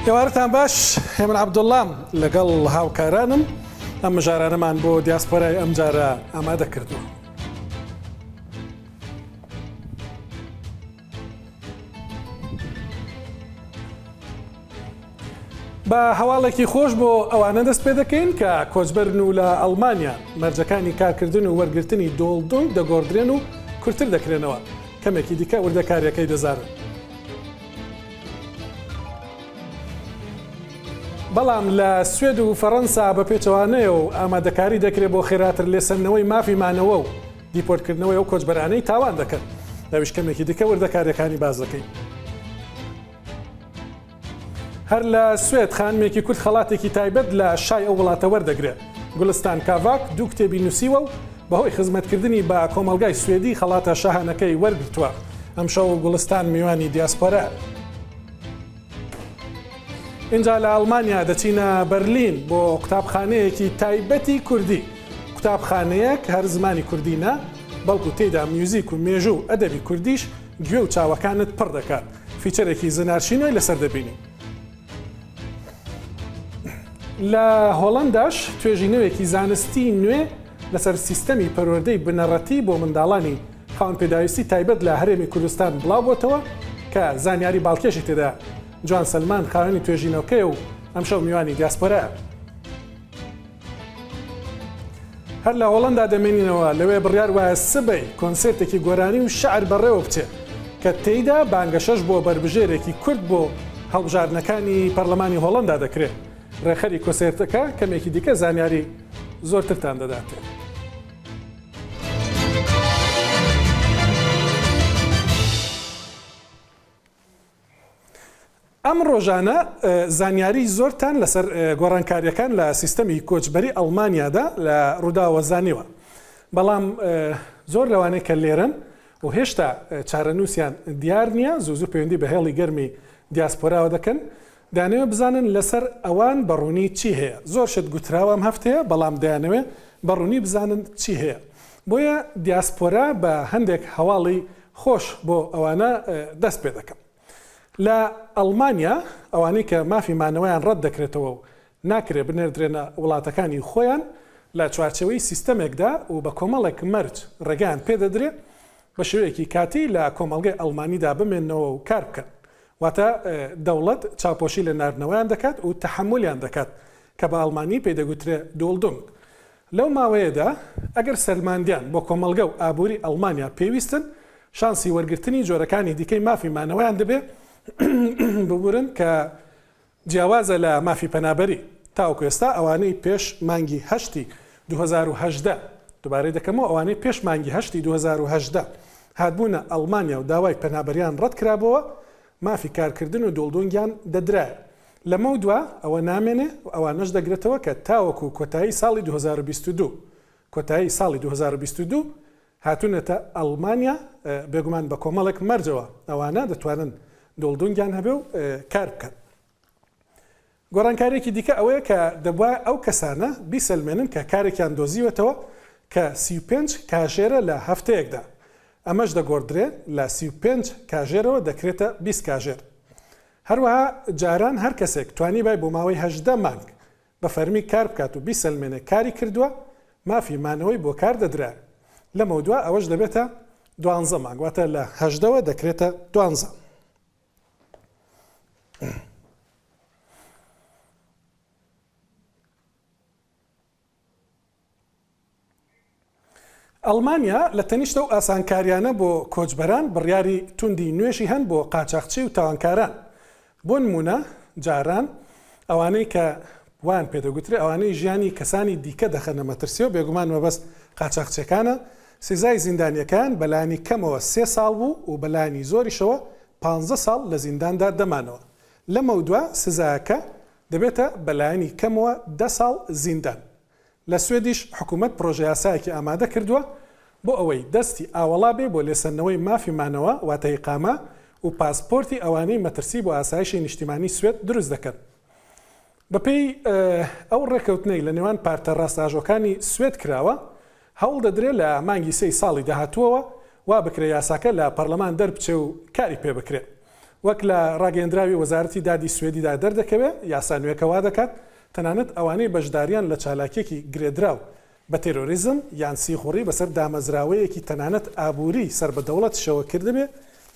هێوارتان باش هێمن عەبدوڵڵام لەگەڵ هاوکارانم ئەم مژارانەمان بۆ دیاسپۆرای ئەم جارە ئامادە کردووە. بە هەواڵێکی خۆش بۆ ئەوانە دەست پێ دەکەین کە کۆچبەرن و لە ئەڵمانیا مەرجەکانی کارکردن و وەرگرتنی دۆڵدۆنگ دەگۆڕدرێن و کورتتر دەکرێنەوە. کەمێکی دیکە وردەکاریەکەی دەزارن. بەڵام لە سوێد و فەڕەنسا بە پێچەوانەیە و ئامادەکاری دەکرێت بۆ خێراتر لێسەنەوەی مافیمانەوە و دیپۆرتکردنەوەی ئەو کۆچبەرانەی تاوان دەکەن. لەویش کەمێکی دیکە وردەکاریەکانی باز دەکەین. هەر لە سوێد خانمێکی کورد خەڵاتێکی تایبەت لە شای ئەو وڵاتە وەردەگرێت. گولستان کاڤاک دوو کتێبی نووسیوە و بەهۆی خزمەتکردنی بە کۆمەلگای سوێدی خەڵاتە شاهانەکەی وەرگرتووە. ئەم شەو گوڵستان میوانی دیاسپۆرە. اینجا لە ئەڵمانیا دەچینە بەرلین بۆ قوتابخانەیەکی تایبەتی کوردی. قوتابخانەیەک هەر زمانی کوردینە، بەڵکو تێیدا میوزیک و مێژوو و ئەدەبی کوردیش گوێ و چاوەکانت پڕ دەکات. فیچەرێکی زنارشینەوەی لەسەر دەبینی. لە هۆڵەنداش توێژینەوەیەکی زانستی نوێ لەسەر سیستەمی پەروەردەی بنەڕەتی بۆ منداڵانی خاوەن پێداویستی تایبەت لە هەرێمی کوردستان بڵاو بۆتەوە کە زانیاری باڵکێشی تێدا. جوان سەلمان خاوەنی توێژینەوەکەی و ئەم شەو میوانی دیاسپۆرە. هەر لە هۆڵەندا دەمێنینەوە لەوێ بڕیار وایە سبەی کۆنسێرتێکی گۆرانی و شەعر بەڕێوە بچێت کە تێیدا بانگەشەش بۆ بربژێرێکی کورد بۆ هەڵبژاردنەکانی پەرلەمانی هۆڵەندا دەکرێت. ڕێخەری کۆنسێرتەکە کەمێکی دیکە زانیاری زۆرترتان دەداتێت. ئەم ڕۆژانە زانیاری زۆرتان لەسەر گۆڕانکاریەکان لە سیستەمی کۆچبەری ئەڵمانیادا لە ڕووداوە زانیوە. بەڵام زۆر لەوانەیە کە لێرن و هێشتا چارەنووسیان دیار نییە، زوو پەیوەندی بە هێڵی گەرمی دیاسپۆراوە دەکەن، دانەوێت بزانن لەسەر ئەوان بەڕوونی چی هەیە. زۆر شت گوتراوە ئەم هەفتەیە، بەڵام دەیانەوێت بەڕوونی بزانن چی هەیە. بۆیە دیاسپۆرا بە هەندێک هەواڵی خۆش بۆ ئەوانە دەست پێ دەکەم. لە ئەڵمانیا ئەوانەی کە مافیمانەوەیان ڕەت دەکرێتەوە و ناکرێت بنێردرێنە وڵاتەکانی خۆیان لە چوارچەوەی سیستەمێکدا و بە کۆمەڵێک مەرج ڕێگەیان پێدەدرێت بە شێوەیەکی کاتی لە کۆمەڵگەی ئەڵمانیدا بمێنەوە و کار بکەن. واتە دەوڵەت چاوپۆشی لە ناردنەوەیان دەکات و تەحمولیان دەکات کە بە ئەڵمانی پێدەگوترێت دۆڵدۆنگ. لەو ماوەیەدا ئەگەر سەرماندیان بۆ کۆمەڵگە و ئابووری ئەڵمانیا پێویستن، شانسی وەرگرتنی جۆرەکانی دیکەی مافیمانەوەیان دەبێت ببورن کە جیاوازە لە مافی پەنابەری. تاوەکو ئێستا ئەوانەی پێش مانگی هەشتی 2010 دووبارەی دەکەمەوە، ئەوانەی پێش مانگی هەشتی 2010 هاتبوونە ئەڵمانیا و داوای پەنابەریان ڕەت کرابەوە، مافی کارکردن و دۆڵدۆنگیان دەدرایە. لەمە دووە ئەوە نامێنێ و ئەوانەش دەگرێتەوە کە تاوەکو کۆتایی ساڵی 2022 کۆتایی ساڵی 2022 هاتوونەتە ئەڵمانیا بێگومان بە کۆمەڵێک مەرجەوە ئەوانە دەتوانن دۆڵدۆنگیان هەبێ و کار بکەن. گۆڕانکارێکی دیکە ئەوەیە کە دەبووە ئەو کەسانە بیسەلمێنن کە کارێکیان دۆزیوەتەوە کە 35 کاژێرە لە هەفتەیەکدا. ئەمەش دەگۆڕدرێ لە 35 کاژێرەوە دەکرێتە 20 کاژێر. هەروەها جاران هەر کەسێک توانی بای بۆ ماوەی 18 مانگ بە فەرمی کار بکات و بیسەلمێنێ کاری کردووە، مافی مانەوەی بۆ کار دەدرا. لەمە دووە ئەوەش دەبێتە 12 مانگ، واتە لە 18ەوە دەکرێتە 12. ئەڵمانیا لە تەنیشتە و ئاسانکاریانە بۆ کۆچبەران بڕیاری توندی نوێشی هەن بۆ قاچاقچی و تاوانکاران. بۆ نمونە جاران ئەوانەی کە وان پێدەگوترێ ئەوانەی ژیانی کەسانی دیکە دەخەنە مەترسیەوە بێگومان مەبەست قاچاقچەکانە، سزای زیندانیەکان بەلانی کەمەوە 3 ساڵ بوو و بەلانی زۆریشەوە 15 ساڵ لە زینداندا دەمانەوە. لەمە دووە سزایەکە دەبێتە بەلایانی کەمەوە 10 ساڵ زیندان. لە سوێدیش حکوومەت پرۆژە یاسایەکی ئامادە کردووە بۆ ئەوەی دەستی ئاوەڵا بێ بۆ لێسەنەوەی مافیمانەوە واتە ئیقامە و پاسپۆرتی ئەوانەی مەترسی بۆ ئاسایشی نیشتیمانی سوێد دروست دەکەن. بەپێی ئەو ڕێکەوتنەی لە نێوان پارتە ڕاستاژۆکانی سوێد کراوە، هەوڵ دەدرێت لە مانگی 3 ساڵی داهاتووەوە وا بکرێ یاساکە لە پەرلەمان دەربچێ و کاری پێ بکرێت. وەک لە ڕاگەیەندراوی وەزارەتی دادی سوێدیدا دەردەکەوێت یاسانوێکەوا دەکات تەنانەت ئەوانەی بەشداریان لە چالاکێکی گرێدراو بە تێرۆریزم یان سیخوڕی بەسەر دامەزراوەیەکی تەنانەت ئابووری سەر بە دەوڵەت شەوە کردبێ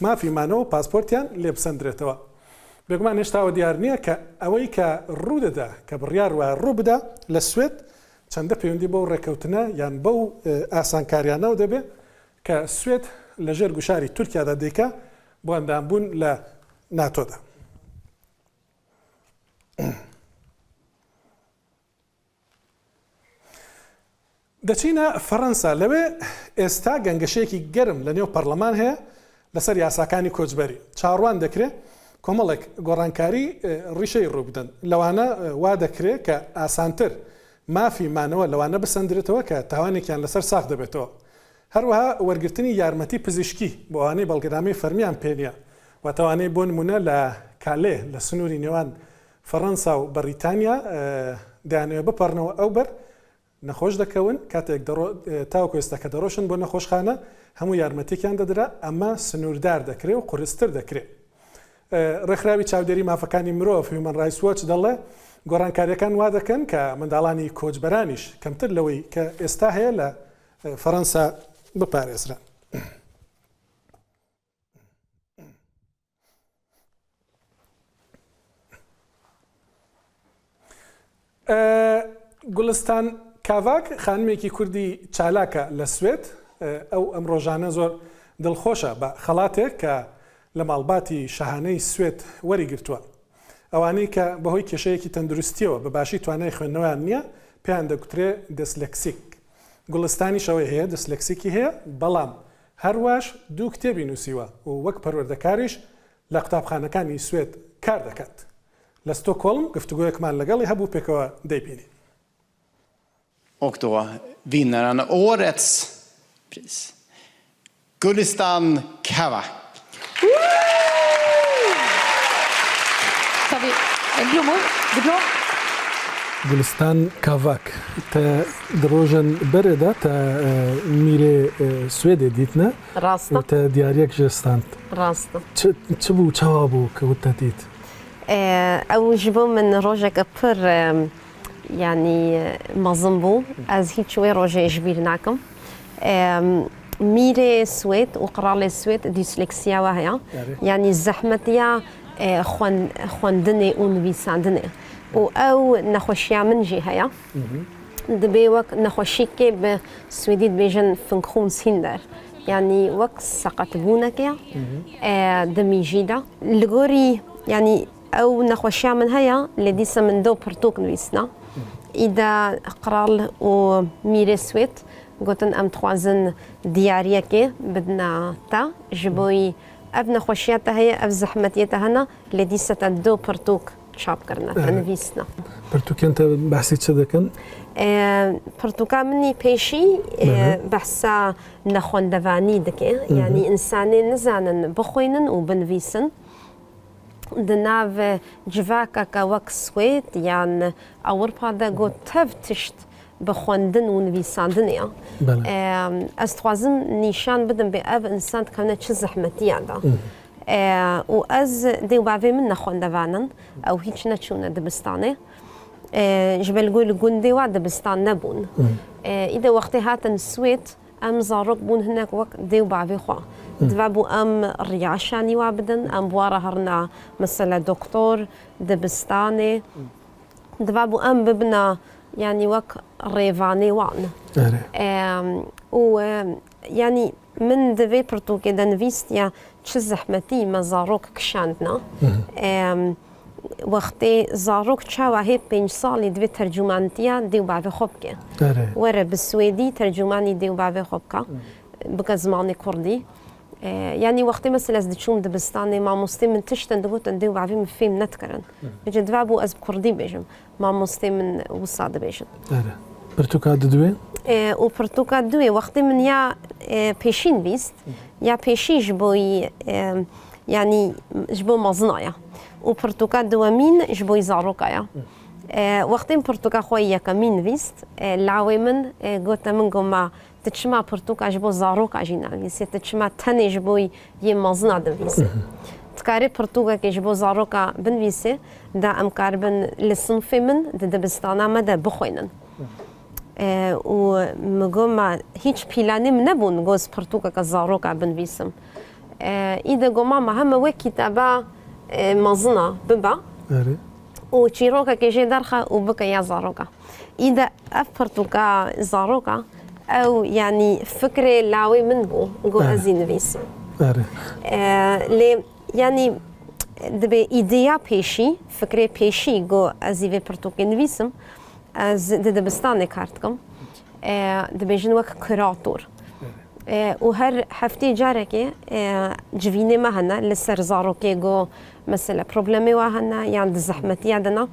مافیمانەوە پاسپۆرتیان لێ بسەندرێتەوە. بێگومان هێشتاوە دیار نییە کە ئەوەی کە ڕوودەدا کە بڕیار وە ڕوو بدا لە سوێد چەندە پەیوەندی بەو ڕێکەوتنە یان بەو ئاسانکاریانەوە دەبێ کە سوێد لەژێر گوشاری تورکیادا دەیکا بۆ ئەندامبوون لە ناتۆدا. دەچینە فەڕەنسا لەوێ ئێستا گەنگەشەیەکی گەرم لە نێو پەرلەمان هەیە لەسەر یاساکانی کۆچبەری چاڕوان دەکرێت کۆمەڵێک گۆڕانکاری ڕیشەی ڕوو بدەن لەوانە وا دەکرێت کە ئاسانتر مافی مانەوە لەوانە بسەندرێتەوە کە تاوانێکیان لەسەر ساخ دەبێتەوە. هەروەها وەرگرتنی یارمەتی پزیشکی بۆ ئەوانەی بەڵگەنامەی فەرمیان پێنیە و تاوانەی بۆ نمونە لە کالێ لە سنووری نێوان فەڕەنسا و بەریتانیا دایانەوە بپەڕنەوە ئەو بەر نەخۆش دەکەون کاتێک تاوەکو ئێستا کە دەڕۆشن بۆ نەخۆشخانە هەموو یارمەتێکیان دەدرا ئەمە سنووردار دەکرێت و قورستر دەکرێت. ڕێکخراوی چاودێری مافەکانی مرۆڤ هیومەن رایتس وۆچ دەڵێ گۆڕانکاریەکان وا دەکەن کە منداڵانی کۆچبەرانیش کەمتر لەوەی کە ئێستا هەیە لە فەڕەنسا بپارێزران. گوڵستان کاڤاک خانمێکی کوردی چالاکە لە سوێد ئەو ئەم ڕۆژانە زۆر دڵخۆشە بە خەڵاتێک کە لە ماڵباتی شەهانەی سوێد وەریگرتووە. ئەوانەی کە بەهۆی کێشەیەکی تەندروستیەوە بە باشی توانای خوێندنەوەیان نییە پێیان دەگوترێ دەسلەکسیک. گوڵستانی شەوەی هەیە دەسلەکسیکی هەیە بەڵام هەروەش دوو کتێبی نووسیوە و وەک پەروەردەکاریش لە قوتابخانەکانی سوێد کار دەکات. لە ستۆکۆڵم گفتوگۆیەکمان لەگەڵی هەبوو پێکەوە دەیبینین. Och då vinnaren av årets pris, Gulistan Kavak. Tar vi blommor? Diplom? گوڵستان کاڤاک تا درۆژن بەرێدا تا میرێ سوێدێ دیتنە ڕاستە تا دیارەک ژێستاند ڕاستە چ بوو چاوا بوو کە وتە دیت ئەو ji بۆ من ڕۆژێکە پڕ ینی مەزم بوو ئەس هیچ وێ ڕۆژێش بیر ناکەم میرێ سوێد و قڕاڵێ سوێد دیسلکسیاوە هەیە ینی زەحمەتیە خوێندنێ و نویساندنێ و ئەو نەخۆشییا منجی هەیە دەبێ وەک نەخۆشیکێ بە سوێدی دبێژن فنکخومس هیندەر ینی وەک سەقەتبوونەکەیە دەمیژیدا لە گۆری ینی ئەو نەخۆشییا من هەیە لێ دیسە من دۆ پرتوک نویسنا ئیدا قڕاڵ و میرێ سوێد گوتن ئەم توازن دیارەکێ بدنا تا ji بۆی ئەف نەخۆشیاتە هەیە ئەف زەحمەتیەتە هەنا لێ دیسەتە دۆ پرتوک چاپکردنە نویسنە پرتوکێنتە باسی چ دەکەن؟ پرتوکا منی پێشی بەحسا نەخۆندەوانی دەکێ ینی ئینسانێ نزانن بخوێنن و بنویسن دناو جڤاکەکە وەک سوێد یان ئەوروپادا گۆ تەڤ تشت بە خوێندن و نویساندنەیە ئەس توازم نیشان بدەم بێ ئەڤ ئینسان دکەونە چ زەحمەتیاندا و ئەز دێ باوێ من نەخۆندەوانن ئەو هیچ نەچوونە دبستانێ ji ber li gundê wa dibistan nebûn. Îde wextê hatin Swêd em zarok bûn hinek wek dê û bavê xwe. Dibe bû em riyaşanî wa bidin, em wara herna mesela doktor dibistanê. Dibe bû em bibina yanî wek rêvanê wan. û yanî min divê pirtûkê de nivîstiya çi zehmetî me zarok kişandina. وقتی زاروک چاوا هی 5 سالی دوی ترجمانتیا دیو باوی خوب که وره به سویدی ترجمانی دیو باوی خوب که بگه زمانی کردی یعنی وقتی مثل از دچوم دبستانی ما مستی من تشتن دگوتن دیو باوی مفیم نت کرن بجه دوا بو از کردی بیجم ما مستی من وصاده بیجم پرتوکا دوی؟ و پرتوکا دوی وقتی من یا پیشین بیست یا پیشیش بوی یعنی جبو مزنایا و پرتوکا دوامین جبوی زاروکایا وقتی پرتوکا خوی یکمین ویست لاوی من گوته من گما تچما پرتوکا جبو زاروکا جینا ویست تچما تنی جبوی یه مزنا دویست دكاري برتوغا كيجبو زاروكا بنفيسي دا ام كاربن للصنف من دبستانا مدى بخوينن ومقوما هيج بيلاني منبون جوز برتوغا كزاروكا بنفيسم إذا قوما مهم وكي تابا مزنا ببا وشيروكا كيجي درخا وبكا يا زاروكا إذا أفرتوكا زاروكا أو يعني فكرة لاوي منبو جو أزين فيسم لي يعني دبي إيديا بيشي فكرة بيشي جو أزيفي برتوكي نفيسم از دبستاني كارتكم دبي جنوك كراتور وهر حفتي جاركي جفيني ما هنا لسر زاروكي جو مثلا بروبلمي وهنا يعني الزحمة يعدنا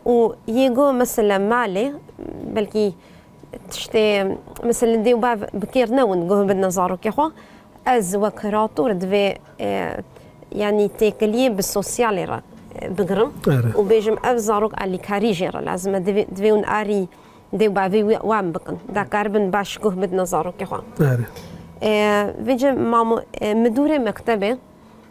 ويجو مثلا مالي بلكي تشتي مثلا ديو بعض بكير نون جو بدنا زاروكي خو از وكراتور دبي يعني تيكليه بالسوسيالي راك بقرم وبيجم أفزاروك على كاريجيرا لازم دفيون آري ديو بعضي وام بقن دا كاربن باش كوه بدنا زاروك يا خوان بيجي مامو مدورة مكتبة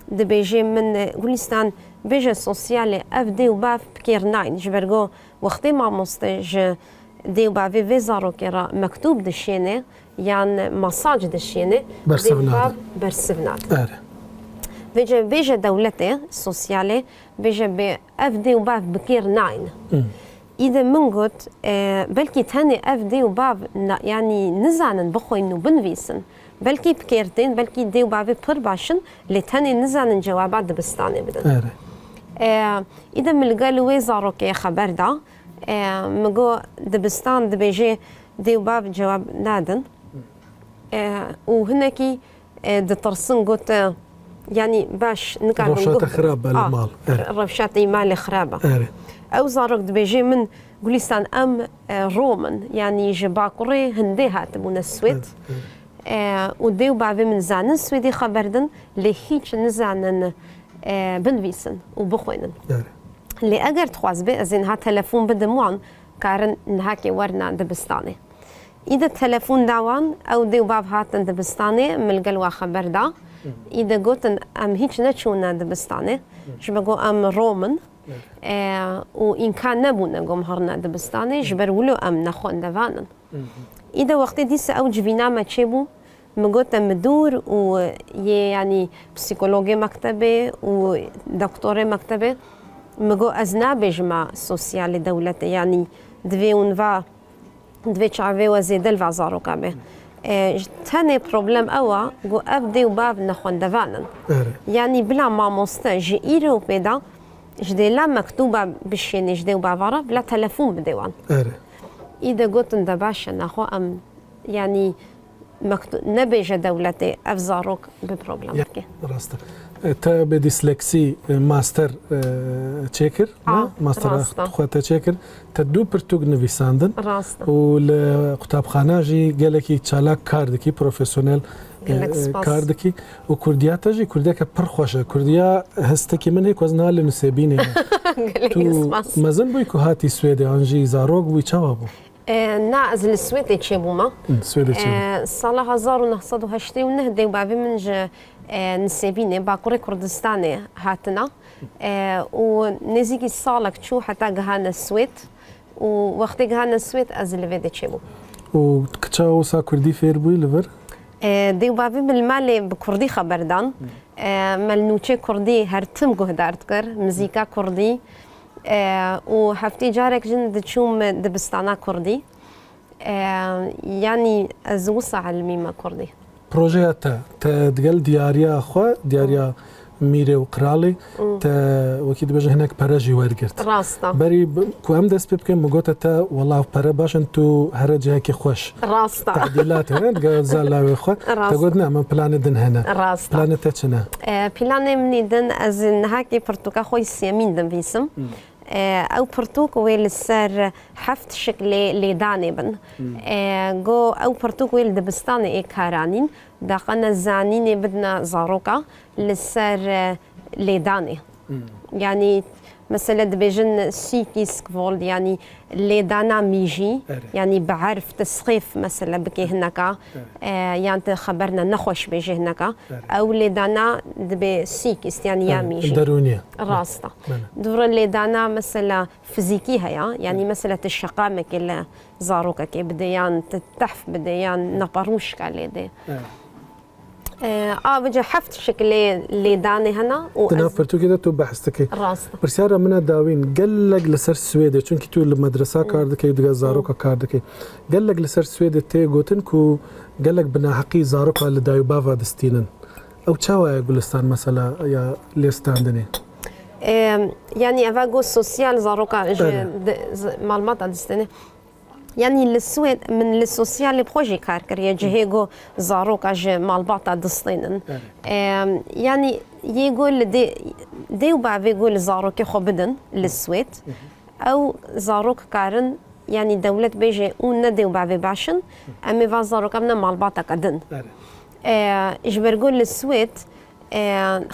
دبيجي من غوليستان بيجي سوسيالي أف ديو باف بكير ناين جبرغو وقتي مامو ستيج ديو بعضي في زاروك يرا مكتوب دشيني يعني مساج دشيني برسفنات بيجي دولتي سوسيالي بيجي بأفدي وباف بكير ناين إذا من قلت بلكي تاني أفدي وباف يعني نزعن بخوي إنه بنفيسن بلكي بكيرتين بلكي دي وبافي برباشن لتاني نزعن جوابات دبستاني بدن إذا من القالوا زاروكي خبر دا مقو دبستان دبيجي دي وباف جواب نادن وهناكي دترسن قلت يعني باش نقعد رفشات خرابة المال رفشات مال خرابة أو زارك دبيجي من غوليستان أم رومان يعني جباكوري هندي هاتبون السويد وديو بعضي من زانن السويدي خبردن لهيج نزانن بنفيسن وبخوينن اللي أجر تخواز بي أزين ها تلفون بدموان كارن نهاكي ورنا دبستاني إذا التلفون داوان أو ديو باب هاتن دبستاني من القلوة خبر دا إذا قلت أم هيك نتشونا دبستاني جبقو أم رومان وإن كان نبونا قوم هرنا دبستاني جبرولو أم نخون دفانن إذا وقت ديس أو جبينا ما تشيبو مقلت مدور ويعني بسيكولوجي مكتبة ودكتوري مكتبة مقو أزنابج مع سوسيالي دولتي يعني دفيون فا دفي تشعفي وزيدل فازارو كابي تاني بروبلم أوا جو أبدي وباب نخون دفانن يعني بلا ما مستجي إيرو بيدا جدي لا مكتوبة بشيني جدي وبافارا بلا تلفون بديوان إذا قلت ندباش نخو أم يعني نبيج دولتي أفزاروك ببروبلم راستا تا بديسلكسي ماستر تشيكر ماستر خوات تشيكر تدو برتوغ نفيساندن راستا والكتاب خاناجي قالكي تشالاك كاردكي بروفيسيونيل كاردكي وكرديا تجي كرديا كبر خوشه كرديا هستكي من هيك وزنها لنسيبيني تو مازن بيكو هاتي سويدي انجي زاروغ ويتشاوبو ناز السويدي تشيبوما سويدي تشيبوما صالة 1920 ونهدي وبعدين منج نسيبيني باكوري كردستاني هاتنا ونزيكي صالك تشو حتى جهانا السويد ووقت جهانا السويد از الفيدي تشيبو وكتشاو سا كردي فيربوي لفر دي وبعدين بالمالي بكردي خبردان ملنوتشي كردي هرتم جهدارتكر مزيكا كردي وحفتي جارك جن دتشوم دبستانا كردي يعني أزوص على الميمة كردي بروجيات تقل دياريا أخوة دياريا ميري وقرالي وكيد بجه هناك براجي وارجرت راستا بري كو ام دس بيبكن مقوتا تا والله برا باش انتو هرجي هيك خوش راستا تعديلات هنا تقول زالاوي خو تقول نعم بلان دن هنا راستا بلان تاتشنا بلان مني دن ازن هاكي برتوكا خوي سيامين دن فيسم او برتوك ويل السر حفت شكل لداني بن جو او برتوك ويل دبستاني اي كارانين داقنا الزانين بدنا زاروكا للسر لداني يعني مثلا دبيجن سيكيسك فولد يعني اللي دانا ميجي يعني بعرف تسخيف مثلا بكي هناك يعني خبرنا نخوش بيجي هناك او اللي دانا دبي سيكيس يعني يا ميجي درونية راستا دور اللي دانا مثلا فيزيكي هيا يعني مثلا الشقامة كلا زاروكا كي بديان تتحف بديان نبروش كالي دي بجا حفت شكل اللي داني هنا تنافرتو كده تو بحثتكي راستا برسيارة منا داوين قلق لسر سويدي چونكي تو المدرسة كاردكي ودقا زاروكا كاردكي قلق لسر سويدي تي قوتنكو قلق بنا حقي زاروكا اللي دايو بافا دستينن او تشاوا قولستان مثلا يا ليستاندني يعني افاغو سوسيال زاروكا معلومات دستني يعني السويد من السوسيال بروجي كاركر يجيهو زاروكا ج مالباطا دستينن يعني يقول دي وبعد يقول زاروكي خبدن للسويد او زاروك كارن يعني دولة بيجي وندي وبعد باشن امي فا زاروكا من مالباطا كدن اجبرقول للسويد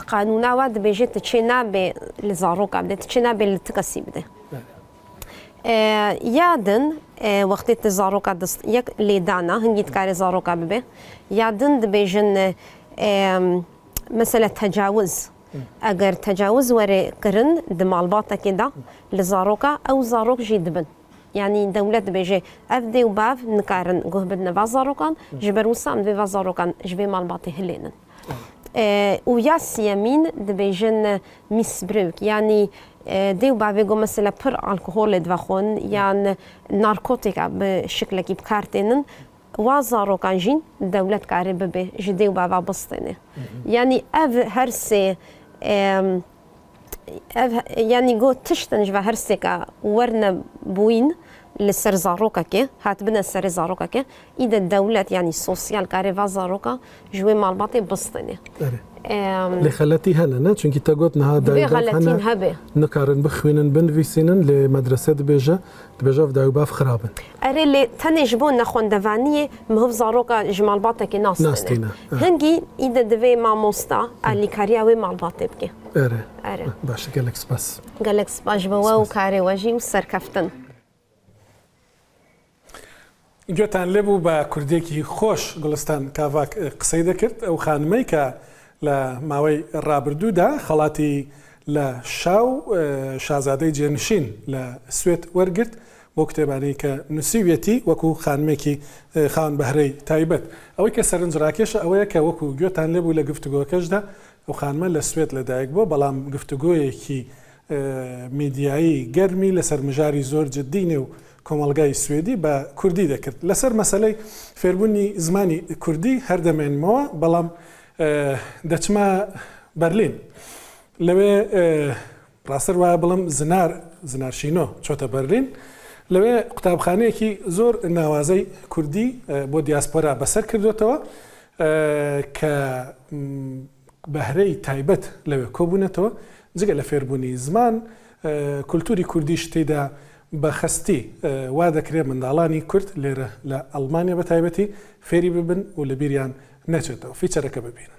قانونا واد بيجي تشينا بالزاروكا بدي تشينا بالتكسي بدي يادن وقتی تزاروکا دست یک لیدانا هنگیت کاری زاروکا ببه یادن دبیجن مثلا تجاوز اگر تجاوز وری کرن دمالباتا كده لزاروكا او زاروك جي دبن يعني دولة بيجي افدي وباف نكارن جوه بدنا فازاروكان جبروسان في فازاروكان جبي مالباتي هلينن وياس يمين دبيجن ميسبروك يعني ديو بعويقو مثلا بر الكحول دفخون يعني ناركوتيكا بشكل كي بكارتينن وازارو كانجين دولة كاريبه به جديو بعوا بسطينه يعني اف هرسي يعني جو تشتنج و هرسيكا ورنا بوين لسر زاروكا كي هات بنا سر زاروكا كي اذا الدولة يعني سوسيال كاريفا زاروكا جوي مالباتي بسطينه اللي خلتي هنا چونكي تاقوت نها دايباف نكارن بخوينن بنفيسينن لمدرسة دبيجا في دايباف خرابن اري اللي تنجبون نخون دفانية مهف زاروكا جمال باتا كي ناستينا هنجي إذا دفي مع موستا اللي كارياوي مع الباطي بكي اري باش قالك سباس قالك سباس بوا وكاري واجي وسر كفتن گوتان لبو با کردێکی خۆش گوڵستان کاڤاک قسەی دەکرد ئەو خانمەی کە لە ماوەی ڕابردوودا خەڵاتی لە شاو شازادەی جێنشین لە سوێت وەرگرت بۆ کتێبانەی کە نووسیوێتی وەکو خانمێکی خاوەن بەهرەی تایبەت ئەوەی کە سەرنجڕاکێشە ئەوەیە کە وەکو گوێتان لێبوو لە گفتوگۆکەشدا ئەو خانمە لە سوێت لەدایک بووە بەڵام گفتوگۆیەکی میدیایی گەرمی لەسەر مژاری زۆر جددی نێ و کۆمەڵگای سوێدی بە کوردی دەکرد لەسەر مەسەلەی فێربوونی زمانی کوردی هەردەمێنمەوە بەڵام دەچمە بەرلین لەوێ ڕاستەر وایە بڵم زنارشینۆ چۆتە بەرلین لەوێ قوتابخانەیەکی زۆر ناوازەی کوردی بۆ دیاسپۆرا بەسەر کردوێتەوە کە بەهرەی تایبەت لەوێ کۆبوونەتەوە جگە لە فێربوونی زمان کولتوری کوردیش تێدا بەخەستی وا دەکرێت منداڵانی کورد لێرە لە ئەڵمانیا بە تایبەتی فێری ببن و لە بیریان نەچێتەوە فیچەرەکە ببینن.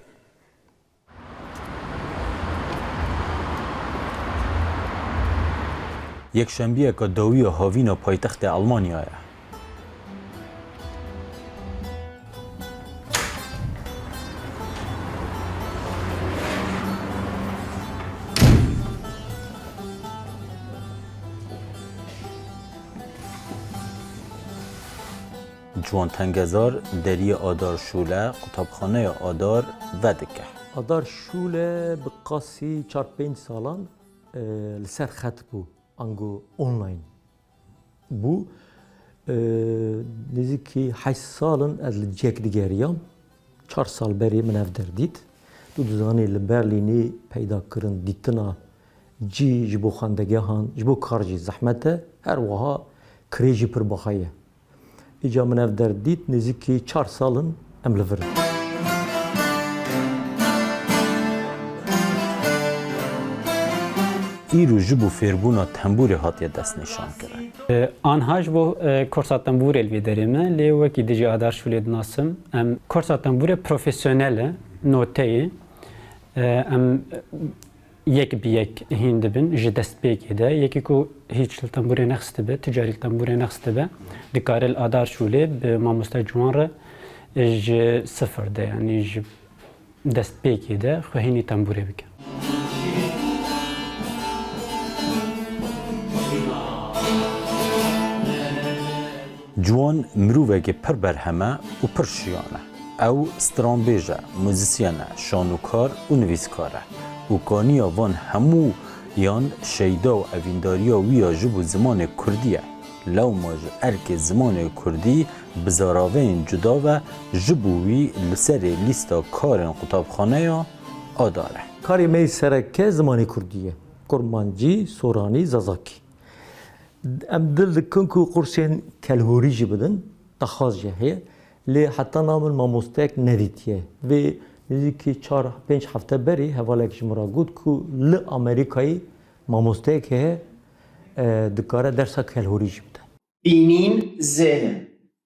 یەکشەمبیەکە دەویە هاوینە پایتەختی ئەڵمانیایە. جوان تنگزار دری آدار شوله قطابخانه آدار و دکه آدار شوله بقاسی 4-5 سالان لسر خط بو انگو اونلاین بو نزدیکی 8 سالن از جک دیگریام 4 سال بری من اف دردید دو دزانی لبرلینی پیدا کرن دیتنا جبو خاندگاهان جبو کارجی زحمته هر وها کریجی پر بخایه ایجا من اف دردید نزدیکی 4 سالن ام لفرن ایرو جبو فیربونا تنبوری هاتیه دست نشان کرد. آنها جبو کورسا تنبور الوی داریم لی وکی دیجی آدار شولید ناسم ام کورسا تنبور پروفیسیونل نوتهی ام یک به یک هند بن جه دست پیکی ده یکی کو هیچ تنبوری نخست به تجاری تنبوری نخست به دکار الادار شوله به ماموستا جوان را جه صفر ده یعنی جه دست پیکی ده خو هینی تنبوری بکن. جوان مروفه پر برهمه و پر شیانه او سترانبیجه، موزیسیانه، شانوکار و نویسکاره و کانیا وان همو یان شیدا و اوینداریا ویا جبو زمان کردیه لو ماج ارک زمان کردی بزاراوین جدا و جبوی لسر لیستا کارن قطابخانه یا آداره کاری می سرکه زمانی کردیه کرمانجی، سورانی، زازاکی ام دل دکن که قرصین کلهوری جی بدن تخاص جهیه لی حتی نامل ماموستک ندیتیه و نزدیکی 4-5 هفته بری حوالک جمرا گود که ل امریکایی ماموستک دکاره درسا کلهوری جی بدن بینین ذهن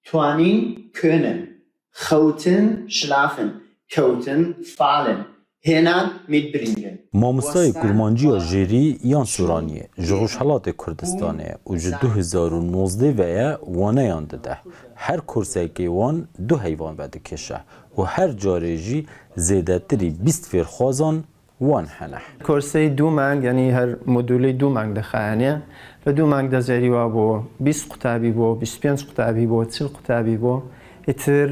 توانین کنن خوتن شلافن کوتن فعلن هنان میدبرینگن ماموستای کرمانجی جیری یان سورانیه جغوش حالات کردستانه و جو 2019 ویا وانه یانده ده هر کرسه که وان 2 حیوان بده کشه و هر جارجی زیده تری 20 فرخوازان وان هنه کورسی 2 مانگ یعنی هر مدولی 2 مانگ دخانه و 2 مانگ دزاری و بو 20 قطابی بو 25 قطابی بو 30 قطابی بو اتر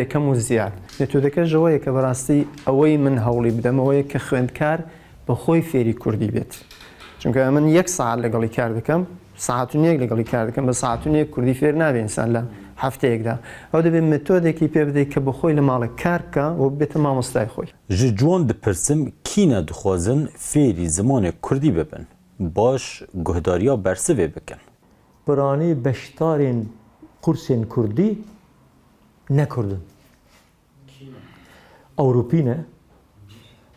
کم و زیاد نتودک جوایی که براستی اوی من هولی بدم اوی که خوندکار بخوی فیری کردی بیت چون من 1 ساعت لگالی کردم ساعتون یک لگالی کردم بس ساعتون یک کردی فیر نبی انسان لا هفته یک ده او ده به متوده کی پیبده که بخوی لمال کار که و بیت ما مستای خوی جوان دپرسم کینه دخوازن فیری زمان کردی ببن باش گهداریا برسوه بکن برانی بشتارین قرصین کردی نکردن اوروپی نه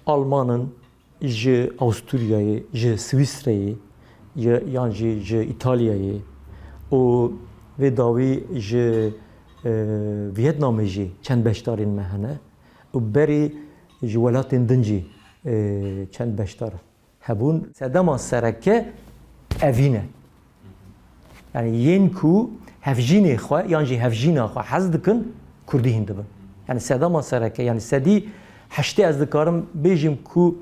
آلمانن جه آستوریایی جه سویسرایی یان جه ایتالیایی و داوی جه ویتنامی جه چند بشتارین مهنه و بری جه ولاتین دنجی چند بشتار هبون سدما سرکه اوینه یعنی ین کو هفجینی خواه یعنی هفجینا خواه حز دکن کردی هنده بن یعنی سدما سرکه یعنی سدی هشته از دکارم بیجیم کو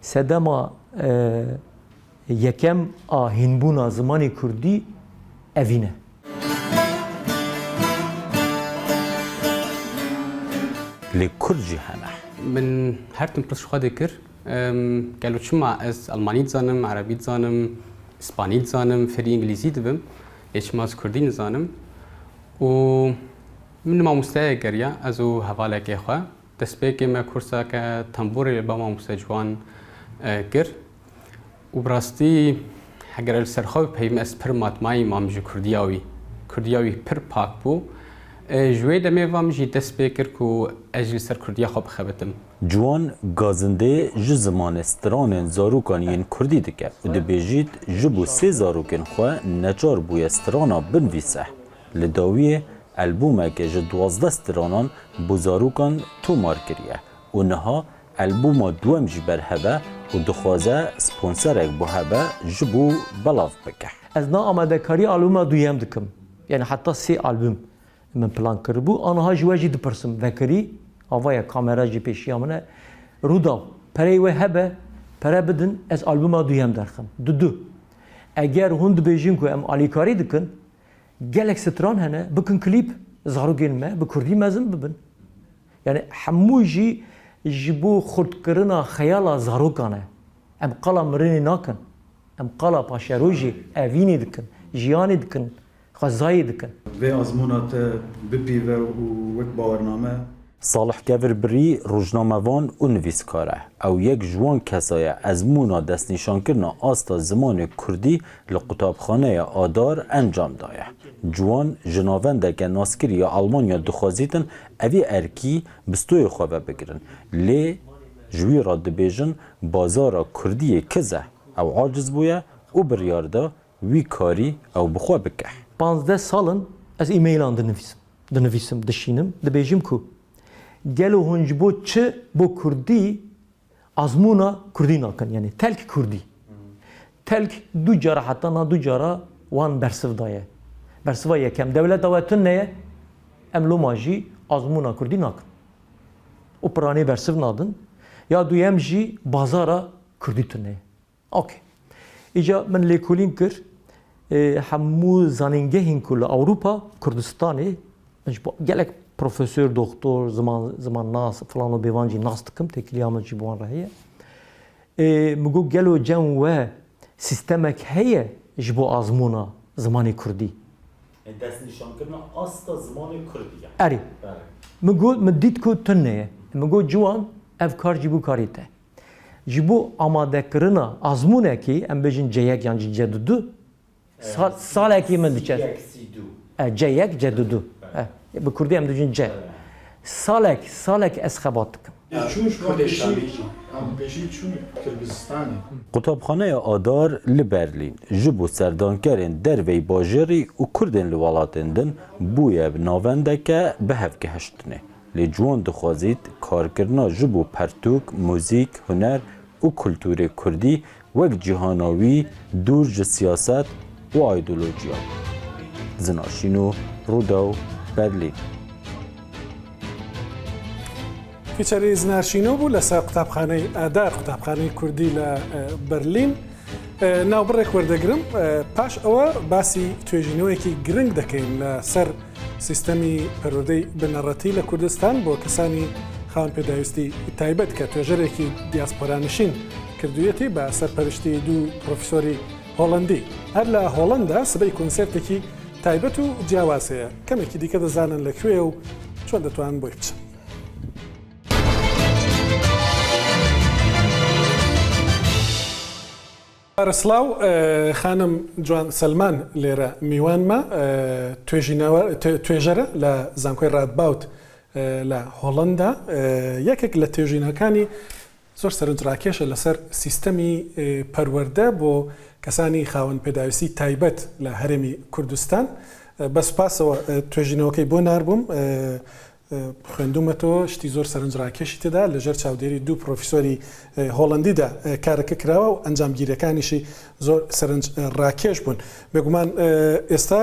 سدما یکم هنبونا زمانی کردی اوینه لکرجی هنه من هر تم پرس خواهد کر قالوا شما از المانيت زانم عربيت زانم اسبانيت زانم فري انجليزي دبم ايش ماز كردين زانم و من ما مستوى قريه ازو هواله كي خو تسبيك ما كورسا ك تنبور با ما مستجوان قر وبراستي حقر السرخو بهم اس برمات ماي مام جو كردياوي پر پاک بو جوی دمی وام جی دست بکر کو اجل سر کردیا خوب خبتم جوان گازنده جو زمان استران زاروکان ین کردی دکه و دبیجید جبو 3 زاروکن خواه نجار بوی استرانا بنویسه لداوی البومه که جو 12 استرانان بو زاروکان تو مار کریه و نها البوم دوم جی برهبه و دخوازه سپونسرک بو هبه جبو بلاف بکه از نا آمده کاری آلبوم دویم دکم یعنی حتی 3 آلبوم من پلان کربو آنها جواجی دپرسم وکری آوای کامرا جی پیشی آمنه رودا پری و هبه پره بدن از آلبوم دویم درخم دو اگر هند بیجیم که ام آلیکاری دکن گلک ستران هنه بکن کلیپ زارو گلمه بکردی مزن ببن یعنی هموجی جبو خرد کرنا خیالا زارو کانه ام قلا مرنی ناکن ام قلا پاشروجی اوینی دکن جیانی دکن خزایی دکن و آزمونات بپیوه و وک باورنامه صالح کور بری روزنامه‌وان و نویسکاره او یک جوان کسایه از مونا دست نشان کرنا آستا زمان کردی لقطابخانه آدار انجام دایه جوان جناونده که ناسکری یا آلمانیا دخوازیتن اوی ارکی بستوی خواه بگیرن لی جوی را دبیجن بازار کردی کزه او عاجز بویه او بریارده وی کاری او بخواه بکه 15 سالن از ایمیلان دنویسم دشینم دبیجم کو گلو هنج بو چه بو کردی azmuna Kurdî nakin yani telk Kurdî. Telk du cara heta du cara wan bersiv daye. Bersiva yekem devlet dawetin neye? Em loma jî azmuna Kurdî nakin. O piranî bersiv nadin ya duyem jî bazara Kurdî tune. Okey. İca min lêkolîn kir hemû zanîngehên ku li Ewropa Kurdistanê gelek profesör, doktor, zaman nas falan û bêvan jî nas dikim têkiliya min jî bi wan re heye. Min got gelo cem we sîstemek heye ji bo azmûna zimanê Kurdî. Destnîşankirina asta zimanê Kurdî ye. Erê. Min got min dît ku tune ye. Min got ciwan ev kar jî bû karî te. Ji bo amadekirina azmûnekê em bêjin ceyek yan jî cedudu salekî min diçe. Ceyek cedudu. Bi Kurdî em dijin ce. Salek ez xebat dikim. Qutabxaneya Adar li Berlîn ji bo serdankerên derveyî bajarî û Kurdên li welatên din bûye bi navendeke bi hevgeheştinê. Lê ciwan dixwazît karkirina ji bo pertûk, mûzîk, huner û kultûrê Kurdî wek cîhana wî dûr ji siyaset û aydolojiyan. Zinaşîn û Rûdaw, Berlîn. فیچەری زنارشینەوە بوو لەسەر قوتابخانەی ئادار قوتابخانەی کوردی لە بەرلین ناوبڕێک وەردەگرم پاش ئەوە باسی توێژینەوەیەکی گرنگ دەکەین لەسەر سیستەمی پەروەردەی بنەڕەتی لە کوردستان بۆ کەسانی خاوەن پێداویستی تایبەت کە توێژەرێکی دیاسپۆرانشین کردوویەتی بە سەرپەرشتی دوو پرۆفیسۆری هۆڵندی هەر لە هۆڵندا سبەی کۆنسێرتێکی تایبەت و جیاواز هەیە کەمێکی دیکە دەزانن لەکوێ و چۆن دەتوانن بۆی بچن. سلااو خانم جوان سلمان لێرە میوانمە توێژەرە لە زانکۆی ڕادباوت لە هۆڵندا یەکێک لە توێژینەکانی زۆر سەرنجڕاکێشە لەسەر سیستەمی پەروەردە بۆ کەسانی خاوەن پێداویستی تایبەت لە هەرێمی کوردستان بەسپاسەوە توێژینەوەکەی بۆ ناربووم خوێندومەتەوە شتی زۆر سەرنجڕاکێشی تێدا لەژێر چاودێری دوو پرۆفیسۆری هۆڵندیدا کارەکە کراوە و ئەنجامگیریەکانیشی زۆر سەرنج ڕاکێش بوون بێگومان ئێستا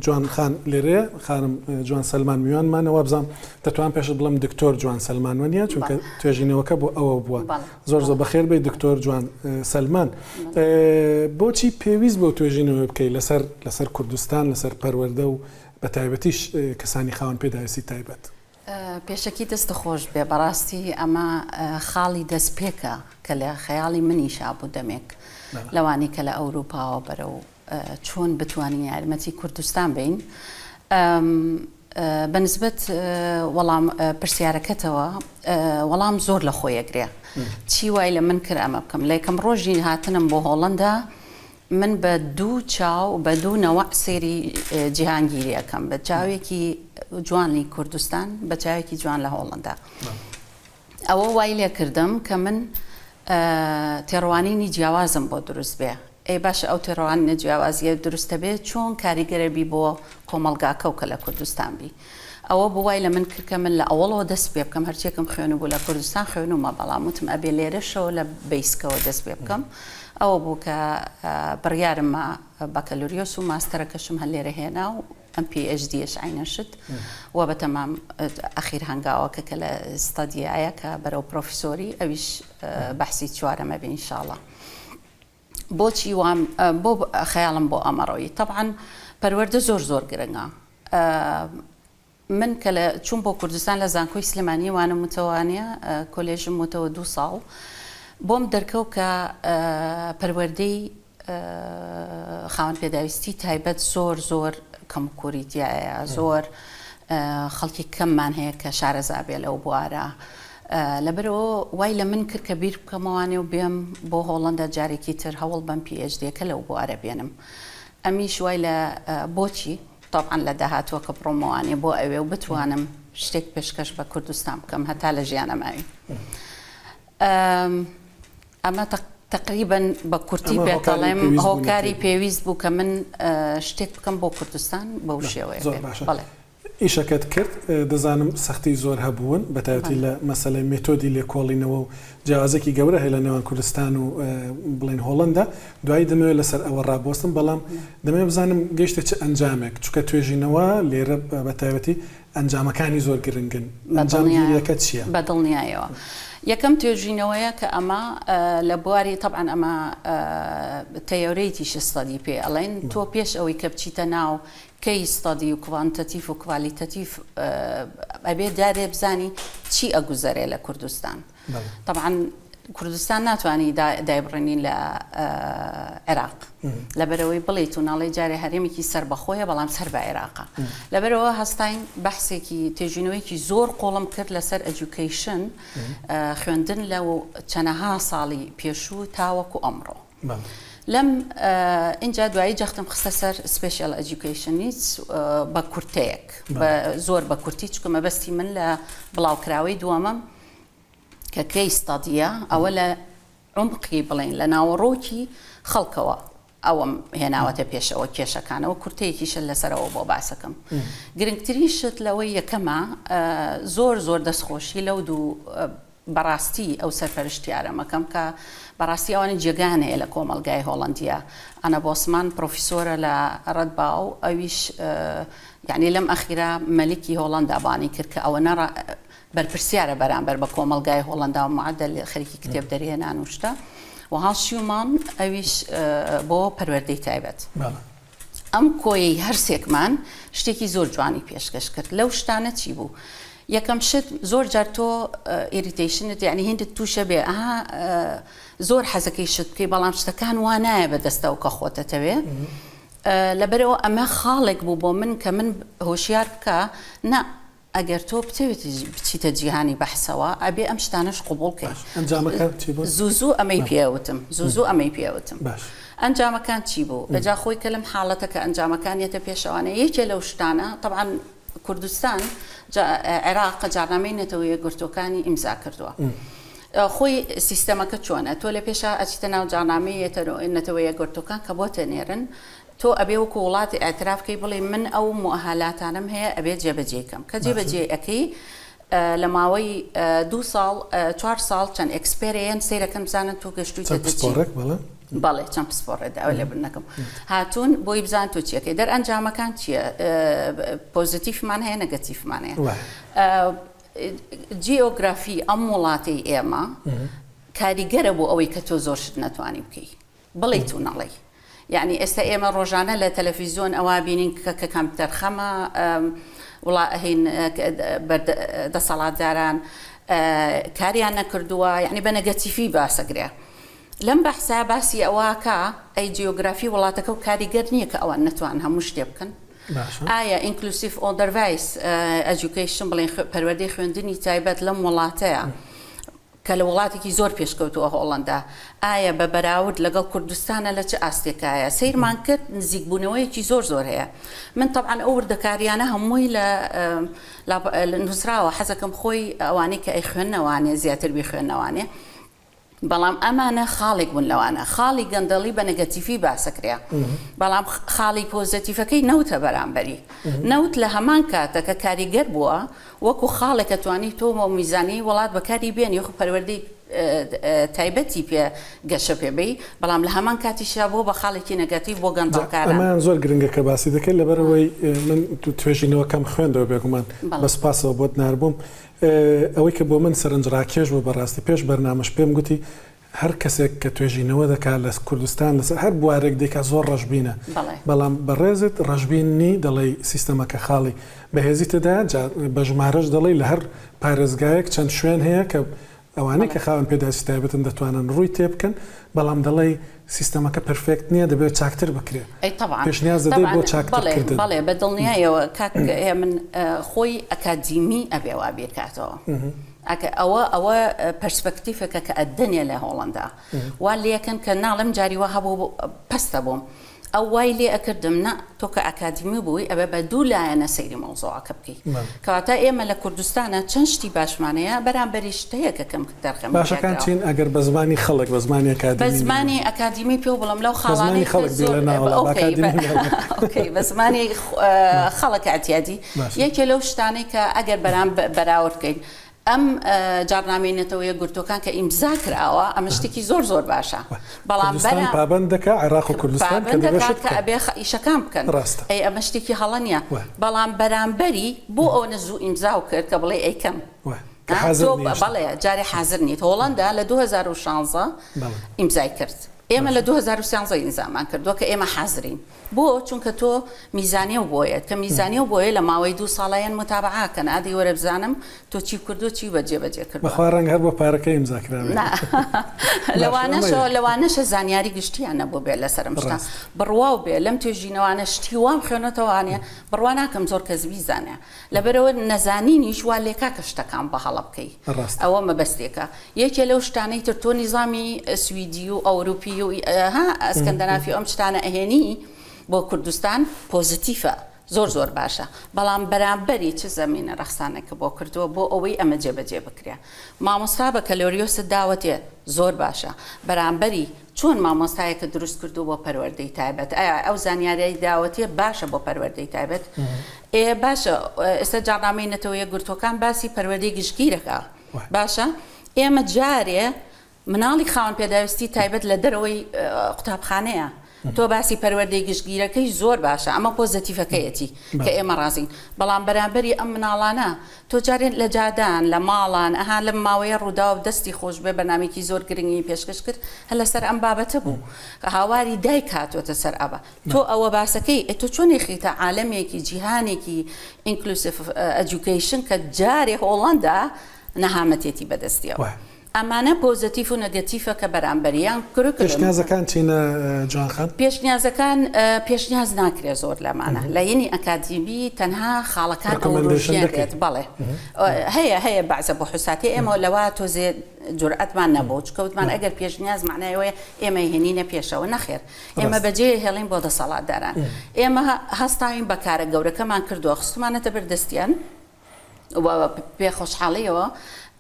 جوان خان لێرەیە خانم جوان سەلمان میوانمانەوە بزانم دەتوان پێش بڵم دکتۆر جوان سەلمانوەنیە چونکە توێژینەوەکە بۆ ئەوە بووە زۆر زۆر بەخێر بێ دکتۆر جوان سەلمان بۆچی پێویست بۆ توێژینەوە بکەیت لەسەر کوردستان لەسەر پەروەردە و بە تایبەتیش کەسانی خاوەن پێداویستی تایبەت پێشەکی دەست خۆش بێ بەڕاستی ئەمە خاڵی دەستپێکە کە لە خەیاڵی منیشا بوو دەمێک لەوانی کە لە ئەوروپاوە بەرە و چۆن بتوانین یارمەتی کوردستان بین بەنسبەت وەڵام پرسیارەکەتەوە وەڵام زۆر لە خۆیەگرێ چی وای لە من کرد ئەمە بکەم لە یەکەم ڕۆژی هاتنم بۆ هۆڵندا من بە دوو چاو بە دوو نەوە سێری جیهانگیری ئەەکەم بە چاوێکی جوانی کوردستان بە چاوێکی جوان لە هۆڵندا ئەوە وای لێ کردم کە من تێڕوانینی جیاوازم بۆ دروست بێ ئەی باشە ئەو تێڕوانینە جیاوازیە دروستە بێت چۆن کاریگەرەبی بۆ کۆمەلگاکە و کە لە کوردستان بی ئەوە بوای لە من کرد کە من لە ئەوڵەوە دەست پێ بکەم هەرچێکم خوێن بوو لە کوردستان خوێنومە بەڵام وتم ئەبێ لێرەشەوە لە بیسکەوە دەست پێ بکەم ئەوە بوو کە بڕیارمە بەکەلوریۆس و ماستەرەکەشم هەر لێرە هێنا و ئەم PhDش عینەشت و بە تەمام ئەخیر هەنگاوەکە کە لە ستادیایە کە بەرەو پرۆفیسۆری ئەویش بەحسی چوارەمە بێ ئینشاڵڵا بۆچی وام بۆ خەیاڵم بۆ ئەمەڕۆیی طبعاً پەروەردە زۆر زۆر گرنگە من کە لە چوون بۆ کوردستان لە زانکۆی سلێمانی وانە متەوانە کۆلێژم وتەوە 2 ساڵ بۆم دەرکەوت کە پەروەردەی خاوەن پێداویستی تایبەت زۆر زۆر کەم کوریتیایە زۆر خەڵکی کەممان هەیە کە شارەزا بێ لەو بوارە لەبەرەوە وای لە من کرد کە بیر بکەمەوانێ و بێم بۆ هۆڵندا جارێکی تر هەوڵ بەم PhDەکە لەو بوارە بێنم ئەمیش وای لە بۆچی طبعاً لە داهاتوە کە بڕۆمەوانێ بۆ ئەوێ و بتوانم شتێک پێشکەش بە کوردستان بکەم هەتا لە ژیانەماوی ئەمە تقریبا بە کورتی پێتەڵێم هۆکاری پێویست بوو کە من شتێک بکەم بۆ کوردستان بەو شێوەیە ئیشەکەت کرد دەزانم سەختی زۆر هەبوون بەتایبەتی لە مەسەلەی مێتۆدی لێکۆڵینەوە و جیاوازێکی گەورە هەیە لە نێوان کوردستان و بڵێن هۆڵەندا دوایی دەمەوێت لەسەر ئەوە ڕابۆستم بەڵام دەمەوێت بزانم گەیشتە چه ئەنجامێک چونکە توێژینەوە لێرە بەتایبەتی ئەنجامەکانی زۆر گرنگن ئەنجامگیریەکە چییە؟ بەدڵنیایەوە یەکەم توێژینەوەیە کە ئەمە لە بواری طبعاً ئەمە تەیۆرەیەکی شستەدی پێ ئەڵێن تۆ پێش ئەوەی کە بچیتە ناو کەی ستادی و کوانتەتیف و کوالیتەتیف ئەبێ دارێ بزانی چی ئەگوزارێ لە کوردستان طبعاً کوردستان ناتوانانی دایبڕێنین لە عێراق لەبەرەوەی بڵێت و ناڵێ جارێ هەرێمێکی سەربەخۆیە بەڵام سەر بە عێراقا لەبەرەوە هەستاین بەحسێکی تێژینەوەیکی زۆر قۆڵم کرد لەسەر ئەجوکیشن خوێندن لەو چەنەها ساڵی پێشوو تاوەکو ئەمڕۆ لەم اینجا دوایی جەختم خستە سەر سپیشال ئەجوکیشنیت بە کورتەیەک زۆر بە کورتی چکە مەبەستی من لە بڵاوکراوەی دووەمەم کە کەی ستادیە ئەوە لە عمقی بڵێن لە ناوەڕۆکی خەڵکەوە ئەوەم هێناوەتە پێشەوە کێشەکانەوە کورتەیەکیشە لەسەرەوە بۆ باسەکەم گرنگتریشت لەوەی یەکەمە زۆر دەستخۆشی لەو دوو بەڕاستی ئەو سەرپەرشتیارە مەکەم کە بەڕاستی ئەوانە جێگانەیە لە کۆمەلگای هۆڵندیا ئەنە بۆسمان پرۆفیسۆرە لە ڕەتباو ئەویش یعنی لەم ئەخیرا مەلیکی هۆڵندا بانی کرد کە ئەوە نەڕ بەرپرسیارە بەرامبەر بە کۆمەلگای هۆڵندا و معدل خەریکی کتێب دەرهێنان وشتە وها شیومان ئەویش بۆ پەروەردەی تایبەت ئەم کۆیەی هەرسێکمان شتێکی زۆر جوانی پێشکەش کرد لەو شتانە چی بوو یەکەم شت زۆر جار تۆ ئیریتیشنت یعنی هێندت تووشە بێ ئەها زۆر حەزەکەی شت بکەی بەڵام شتەکان وانایە بەدەستەوە کە خۆتەتەوێ لەبەرەوە ئەمە خاڵێک بوو بۆ من کە من هۆشیار بکە نە ئەگەر تۆ بتەوێت بچیتە جیهانی بەحسەوە ئەبێ ئەم شتانەش قوبوڵ بکەیت زوو ئەمەی پێوتم زوو ئەمەی پێوتم ئەنجامەکان چی بوو بەجا خۆی کە لەم حاڵەتە کە ئەنجامەکانیەتە پێشەوانە یەکێ لەو شتانە طبعاً کوردستان عێراق جارنامەی نەتەوەیە گرتوەکانی ئیمزا کردووە خۆی سیستەمەکە چۆنە تۆ لە پێشە ئەچیتە ناو جارنامەی نەتەوەیە گرتوەکان کە بۆ تێنێرن تۆ ئەبێ وەکو وڵاتی ئاعترافکەی بڵێ من ئەو مؤهلاتانم هەیە ئەبێ جێبەجێکەم کە جێبەجێ ئەەکەی لە ماوەی 2 ساڵ 4 ساڵ چەند ئەکسپێریەن سیرەکەم بزانن تۆ گەشتویتە بەڵێ چەند پسپۆڕێدا ئەو لێ بنەکەم هاتوون بۆی بزان تۆ چیەکەی دەرئەنجامەکان چییە پۆزیتیفمان هەیە نەگەتیفمان هەیە جیۆگرافی ئەم وڵاتی ئێمە کاریگەرە بۆ ئەوەی کە تۆ زۆر شت نەتوانی بکەی بڵێیت و نەڵێ یعنی ئێستا ئێمە ڕۆژانە لە تەلەڤیزیۆن ئەوە بینین کە کامپیوتەر خەمە هین دەسەڵاتداران کاریان نەکردووە یعنی بە نەگەتیفی باسەگرێ لەم بەحسا باسی ئەوەکە ئەی جیۆگرافی وڵاتەکە و کاریگەر نییە کە ئەوان نەتوان هەموو شتێ بکەن ئایا ئینکلوسیف ئۆدەرڤایس ئەجوکیشن بڵێن پەروەردەی خوێندنی تایبەت لەم وڵاتەیە کە لە وڵاتێکی زۆر پێشکەوتووە هۆڵندا ئایا بە بەراورد لەگەڵ کوردستانە لە چه ئاستێکایە سیرمان کرد نزیکبوونەوەیەکی زۆر هەیە من طبعاً ئەو وردەکاریانە هەمووی لە نووسراوە حەزەکەم خۆی ئەوانەی کە ئەی خوێندنەوانێ زیاتر بی خوێندنەوانێ بەڵام ئەمانە خاڵێک بوون لەوانە خاڵی گەندەڵی بە نەگەتیفی باسەکرێ بەڵام خاڵی پۆزیتیفەکەی نەوتە بەرامبەری نەوت لە هەمان کاتە کە کاریگەر بووە وەکو خاڵێکە توانی تۆمە و میزانی وڵات بەکاری بێن یخ پەروەردەی تایبەتی پێ گەشە پێبی بەڵام لە هەمان کاتیشا بۆ بە خاڵێکی نەگەتیف بۆ گەندەڵکاران ئەمان زۆر گرنگە کە باسی دەکەیت لەبەرەوەی من توێژینەوەکەم خوێندەوە بێگومان بەسپاسەوە بۆت ناربووم ئەوەی کە بۆ من سەرنجڕاکێش بوو بەڕاستی پێش بەرنامەش پێم گوتی هەر کەسێک کە توێژینەوە دەکات لە کوردستان لەسەر هەر بوارێک دێکا زۆر ڕەشبینە بەڵام بەڕێزت ڕەشبیننی دەڵێ سیستەمەکە خاڵی بەهێزیتەدا بە ژمارەش دەڵێ لە هەر پارێزگایەک چەند شوێن هەیە کە ئەوانەی کە خاوەن پێداسی تایبەتن دەتوانن ڕووی تێ بکەن بەڵام دەڵێ سیستەمەکە پرفێکت نییە دەبێت چاکتر بکرێت پێشنیاز دەدەی بۆ چاکترکردن بەڵێ بەدڵنیایەوە کاک من خۆی ئەکادیمی ئەبێوا بێکاتەوە ئەوە پەرسپەکتیفەکە کە ئەدەنێ لە هۆڵندا وا لەکەن کە ناڵم جاریوە هەبوو پەستە بووم ئەو وای لێ ئەکردم نە تۆ کە ئەکادیمی بووی ئەبێ بە دوو لایەنە سەیری مەوزوعەکە بکەی کەواتە ئێمە لە کوردستانە چەند شتی باشمانەیە بەرامبەری شتەیە کە کەم دەرخەم باشەکان چین ئەگەر بە زمانی خەڵک بە زمانی ئەکادیمی بە زمانی ئەکادیمی پێ بڵم لەو خاڵانی بە زمانی خەڵک ئەتیادی یەکێ لەو شتانەی کە ئەگەر بەراورد بکەین ئەم جارنامێنێتەوەیە گورتۆکان کە ئیمزا کراوە ئەمە شتێکی زۆر باشە بەڵام پابند دەکا عێراق و کوردستان کە ئەبێ ئیشەکان بکەن ئەی ئەمە شتێکی هەڵە نییە بەڵام بەرامبەری بۆ ئەو نزوو ئیمزاو کرد کە بڵێ ئەیکەم بەڵێ جارێ حازر نیت هۆڵندا لە 2016 ئیمزای کرد ئێمە لە 2013 ئینزامان کردووە کە ئێمە حازرین بۆ چونکە تۆ میزانیە و بۆیە کە میزانیە و بۆیە لە ماوەی 2 ساڵیان متابعاکەن ئادی وەرە بزانم تۆ چی کردو چی بەجێبەجێ کرد بەخوا ڕەنگ هەر بۆ پارەکە ئیمزاکراوێت لەوانەشە زانیاری گشتیان نەبوو بێت لەسەرم شتا بڕواو بێ لەم توێژینەوانە شتی وام خوێنێتەوانێ بڕوا ناکەم زۆر کەس بیزانێ لەبەرەوە نەزانینیش وا لێکا کە شتەکان بە هەڵە بکەی ئەوە مەبەستێکە یەکێ لەو شتانەی تر تۆ نیزامی سویدی و ئەوروپی و ئەسکەندەنافی ئەم شتانە ئەهێنی بۆ کوردستان پۆزیتیفە زۆر باشە بەڵام بەرامبەری چ زەمینە ڕەخسانێکە بۆ کردووە بۆ ئەوەی ئەمە جێبەجێ بکرێ مامۆستا بە کەلۆریۆست داوەتێ زۆر باشە بەرامبەری چۆن مامۆستایەکە دروست کردو بۆ پەروەردەی تایبەت ئایا ئەو زانیاریی داوەتیە باشە بۆ پەروەردەی تایبەت باشە ئێستا جاڕامێنێتەوە گورتۆکان باسی پەروەردەی گشتگیرەکە باشە ئێمە جارێ مناڵی خاوەن پێداویستی تایبەت لە دەرەوەی قوتابخانەیە تۆ باسی پەروەردەی گشتگیرەکەی زۆر باشە ئەمە پۆزیتیفەکەیەتی کە ئێمە ڕازین بەڵام بەرامبەری ئەم مناڵانە تۆ جارێن لە جادان لە ماڵان ئەها لەم ماوەیە ڕوودا و دەستی خۆش بێ بەنامێکی زۆر گرنگی پێشکەش کرد هەر لەسەر ئەم بابەتە بوو هاواری دایک هاتوۆتە سەر ئەوە تۆ ئەوە باسەکەی تۆ چۆنی خیتە عالەمێکی جیهانێکی ئینکلوسیڤ ئەجوکیشن کە جارێ هۆڵەندا نەهامەتێتی بەدەستیەوە ئەمانە پۆزیتیف و نەگەتیفە کە بەرامبەریان پێشنیازەکان چینە جوانخان پێشنیازەکان پێشنیاز ناکرێت زۆر لەمانە لە یەنی ئەکادیمی تەنها خاڵەکان ئەوڕۆژیان بەڵێ هەیە بەعزە بۆ حوساتی ئێمە لەوە تۆزێ جورئەتمان نەبوو چکەوتمان ئەگەر پێشنیاز معنایەوەیە ئێمە هێنینە پێشەوە نەخێر ئێمە بەجێ هێڵین بۆ دەسەڵاتداران ئێمە هەستاوین بەکارە گەورەکەمان کردووە خستمانەتە بەردەستیان پێ خۆشحاڵیەوە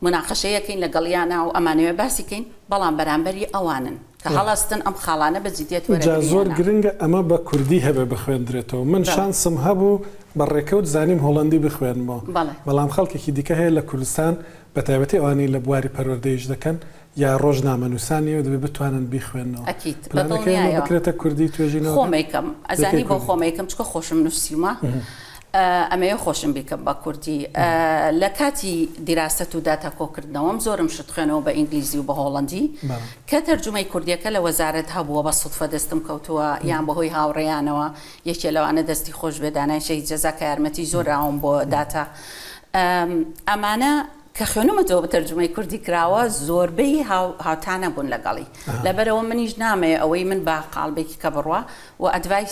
مناقەشەیەکەین لەگەڵیانە و ئەمانەوێ باسیکەین بەڵام بەرامبەری ئەوانن کە هەڵاستن ئەم خاڵانە بەجددیت زۆر گرنگە ئەمە بە کوردی هەبێ بخوێندرێتەوە من شانسم هەبوو بە ڕێکەوت زانیم هۆڵندی بخوێنمەوە بەڵام خەڵکێکی دیکە هەیە لە کوردستان بە تایبەتی ئەوانەی لە بواری پەروەردەیش دەکەن یا ڕۆژنامەنووسانیەوە دەبێت بتوانن بیخوێنەوە بکرێتە کوردی توێژینەوە خۆمێکم ئەزانی بۆ خۆمێکم چکە خۆشم نووسیمە ئەمەیە خۆشم بیکەم بە کوردی لە کاتی دیراست و داتا کۆکردنەوەم زۆرم شت خوێنەوە بە ئینگلیزی و بە هۆڵندی کە تەرجمەی کوردیەکە لە وەزارەت هەبووە بە سوودفە دەستم کەوتووە یان بەهۆی هاوڕێیانەوە یەکێ لەوانە دەستی خۆش بێ دانایشەی جەزاکە یارمەتی زۆر راوم بۆ داتا ئەمانە کە خوێنمەتەوە بە تەرجمەی کوردی کراوە زۆربەی هاوتانە بوون لەگەڵی لەبەرەوە منیش نامەیە ئەوەی من با قاڵبێکی کە بڕوە و ئەدڤایس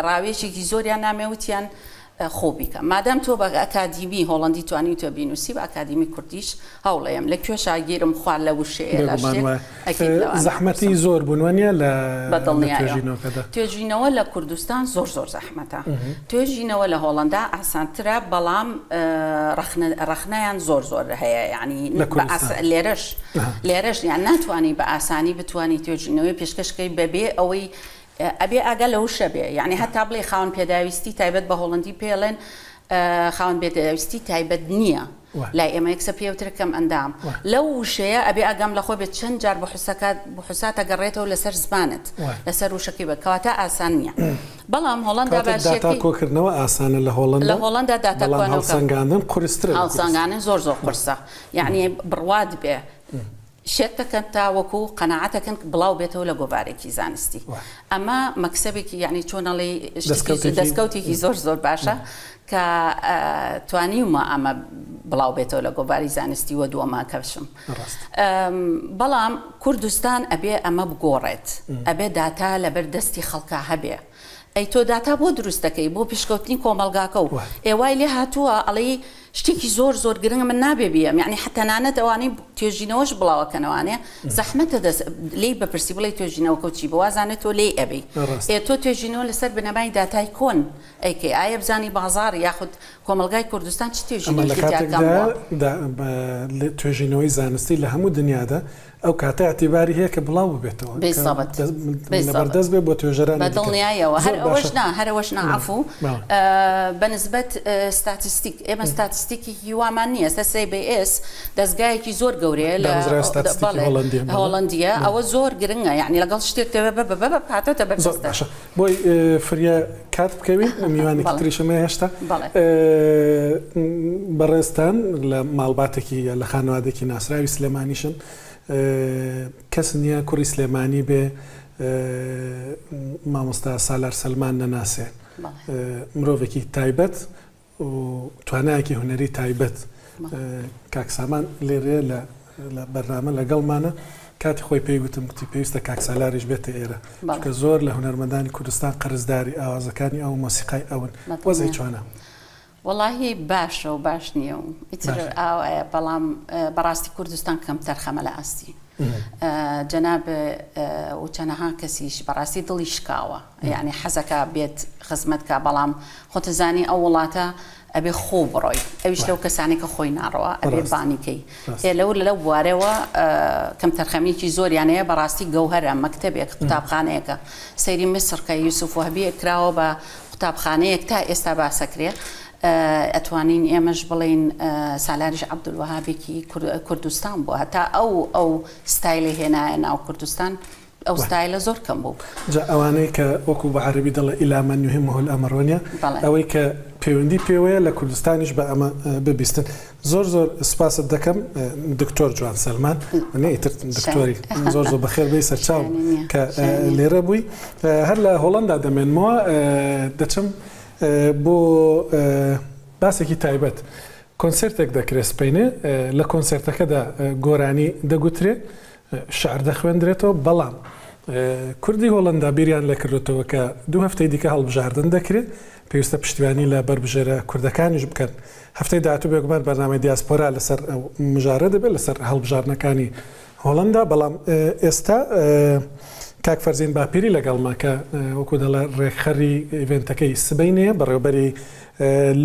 ڕاوێشێکی زۆریان نامێوتیان خۆ بیکە مادەم تۆ بە ئەکادیمی هۆڵندی توانی تۆ بینوسی بە ئەکادیمی کوردیش هەوڵەیەم لە کوێ شاگیرم خوارد لە وشەیە زەحمەتی زۆر بوونوانە لە توێژینەوە لە کوردستان زۆر زەحمەتە توێژینەوە لە هۆڵندا ئاسانترە بەڵام ڕەخنەیان زۆر هەیە ینی لێرەش یان ناتوانانی بە ئاسانی بتوانی توێژینەوەی پێشکەشکەی بەبێ ئەوەی ئەبێ ئاگە لەو شەبێ یعنی هەتا بڵێ خاوەن پێداویستی تایبەت بە هۆڵندی پێڵێن خاوەن پێداویستی تایبەت نییە لای ئێمە یەکسە پێوترکەم ئەندام لەو وشەیە ئەبێ ئەگەم لە خۆ بێت چەند جار بە حوساتە گەڕێتەوە لەسەر زمانت لەسەر وشەکەی بکەواتە ئاسان نییە بەڵام هۆڵندا باشێکی کۆکردنەوە ئاسانە لە هۆڵندا داتاکۆنەوەسەنگاندن قورسترە هەڵسەنگانن زۆر قورسە یعنی بڕواد بێ شێتەکەن تاوەکو قەنەعەتەکەن بڵاو بێتەوە لە گۆڤارێکی زانستی ئەمە مەکسەبێکی یعنی چۆنەڵی دەستکەوتێکی زۆر باشە کە توانیمە ئەمە بڵاو بێتەوە لە گۆڤاری زانستی وە دووەما کەشم بەڵام کوردستان ئەبێ ئەمە بگۆڕێت ئەبێ داتا لەبەر دەستی خەڵکا هەبێ ئەی تۆ داتا بۆ دروستەکەی بۆ پیشکەوتنی کۆمەلگاکە و ئێوای لێ هاتووە ئەڵێ شتێکی زۆر گرنگە من نابێ بیەم یعنی حتا نانەت ئەوانەی توێژینەوەش بڵاوەکەنەوانێ زەحمەتە لێی بەپرسی بڵێ توێژینەوە کەوچی بەوازانێت تۆ لێ ئەبی تۆ توێژینەوە لەسەر بنەمای داتای کۆن ئەیکێ ئایا بزانی بازار یاخود کۆمەلگای کوردستان چ توێژینەوەی زانستی لە هەموو دنیادا ئەو کاتە ئەتیباری هەیە کە بڵاو ببێتەوە بەردەست بێ بۆ توێژەران بەدڵنیایەوە هەرەوەش نعفو بەنسبەت ستاتستیک ئێمە ستاتستیکی هیوامان نییە CBS دەستگایەکی زۆر گەورەیە لە هۆڵندیە ئەوە زۆر گرنگە یعنی لەگەڵ شتێک هاتۆتە بەرجەستە بۆی فریا کات بکەوین میوانێکی تریشەمە هێشتا بەڕێستان لە ماڵباتێکی لە خانوادێکی ناسراوی سلێمانیشن کەس نییە کوڕی سلێمانی بێ مامۆستا سالار سەلمان نەناسێ مرۆڤێکی تایبەت و توانایەکی هونەری تایبەت کاکسامان لێرێ لە بەرنامە لەگەڵمانە کاتی خۆی پێیگوتم کتی پێویستە کاکسالاریش بێتە ئێرە کە زۆر لە هونەرمەندانی کوردستان قەرزداری ئاوازەکانی ئەو مۆسیقای ئەون وەزەی چۆنە وڵی باشە و باش نییە و ئیتر بەڵام بەڕاستی کوردستان کەم تەرخەمە لە ئاستی جەناب و چەنەها کەسیش بەڕاستی دڵی شکاوە یعنی حەزەکە بێت خزمەتکە بەڵام خۆتەزانی ئەو وڵاتە ئەبێ خۆ بڕۆی ئەویش لەو کەسانی کە خۆی ناڕەوە ئەبێ بانیکەی لەو بوارەوە کەم تەرخەمێکی زۆریانەیە بەڕاستی گەوهرە مەکتەبێک قوتابخانەیەکە سەیری مسرکە یوسف وهبی کراوە بە قوتابخانەیەک تا ئێستا باسەکرێ ئەتوانین ئێمەش بڵین سالاریش عەبدولوەهابێکی کوردستان بووە هەتا ئەو ستایلی هێنایە ناو کوردستان ئەو ستایلە زۆر کەم بوو ئەوانەی کە وەکو بە عەرەبی دەڵێ ئیلا من یهمه الأمر ئەوەی کە پەیوەندی پێوەیە لە کوردستانیش بە ئەمە ببیستن زۆر سپاست دەکەم دکتۆر جوان سەلمان ئیتر دکتۆری زۆر بەخێر بێی سەرچاو کە لێرە بووی هەر لە هۆڵەندا دەمێنمەوە دەچم بۆ باسێکی تایبەت کۆنسرتێک دەکرێت سپینێ لە کۆنسرتەکەدا گۆرانی دەگوترێت شعر دەخوێندرێتەوە بەڵام کوردی هۆڵندا بیریان لەکردێتەوە کە دوو هەفتەی دیکە هەڵبژاردن دەکرێت پێویستە پشتیوانی لە بربژێرە کوردەکانیش بکەن هەفتەی داهاتوو بێگومان بەرنامەی دیاسپۆرا لەسەر مژارە دەبێت لەسەر هەڵبژارنەکانی هۆڵندا بەڵام ئێستا کاک فەرزین باپیری لەگەڵما کە وەکو دەڵێ ڕێکخەری ئیڤێنتەکەی سبەینەیە بەڕێوەبەری